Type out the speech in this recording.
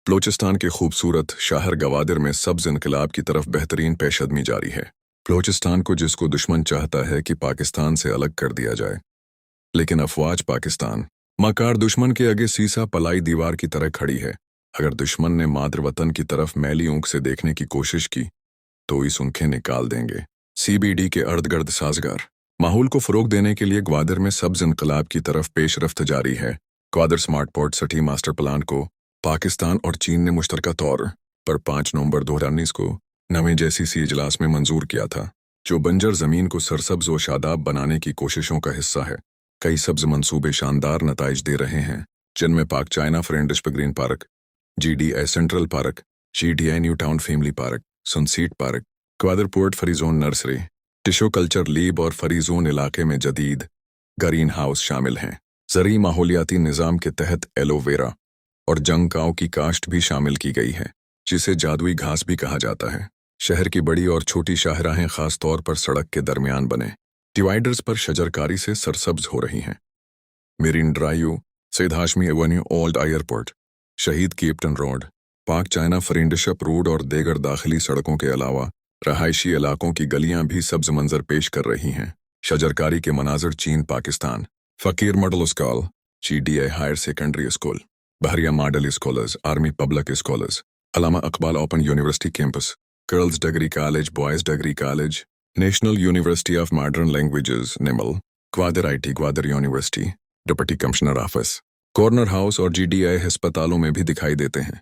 بلوچستان کے خوبصورت شہر گوادر میں سبز انقلاب کی طرف بہترین پیشقدمی جاری ہے۔ بلوچستان کو جس کو دشمن چاہتا ہے کہ پاکستان سے الگ کر دیا جائے، لیکن افواج پاکستان مکار دشمن کے آگے سیسا پلائی دیوار کی طرح کھڑی ہے۔ اگر دشمن نے مادر وطن کی طرف میلی اونک سے دیکھنے کی کوشش کی تو اس انکھیں نکال دیں گے۔ CBD کے ارد گرد سازگار ماحول کو فروغ دینے کے لیے گوادر میں سبز انقلاب کی طرف پیش رفت جاری ہے۔ Gwadar smart port city master plan کو پاکستان اور چین نے مشترکہ طور پر 5 نومبر 2019 کو نویں JCC اجلاس میں منظور کیا تھا، جو بنجر زمین کو سرسبز و شاداب بنانے کی کوششوں کا حصہ ہے۔ کئی سبز منصوبے شاندار نتائج دے رہے ہیں، جن میں پاک China friendship green park, GDI central park, GDI new town family park, sunset park, Gwadar port free zone nursery, tissue culture lab اور فری زون علاقے میں جدید گرین ہاؤس شامل ہیں۔ زرعی ماحولیاتی نظام کے تحت ایلو ویرا اور جنگکاؤ کی کاشت بھی شامل کی گئی ہے، جسے جادوئی گھاس بھی کہا جاتا ہے۔ شہر کی بڑی اور چھوٹی شاہراہیں خاص طور پر سڑک کے درمیان بنے ڈیوائیڈرز پر شجرکاری سے سرسبز ہو رہی ہیں۔ میرین ڈرائیو، سید ہاشمی ایونیو، اولڈ ایئرپورٹ، شہید کیپٹن روڈ، پاک چائنا فرینڈشپ روڈ اور دیگر داخلی سڑکوں کے علاوہ رہائشی علاقوں کی گلیاں بھی سبز منظر پیش کر رہی ہیں۔ شجرکاری کے مناظر چین Pakistan, Faqir model school, GDI higher secondary school, Bahria model schools, army public schools, Allama Iqbal open university campus, girls degree college, boys degree college, national university of modern languages NIML، Gwadar IT، Gwadar university, deputy commissioner office, corner house اور GDI ہسپتالوں میں بھی دکھائی دیتے ہیں۔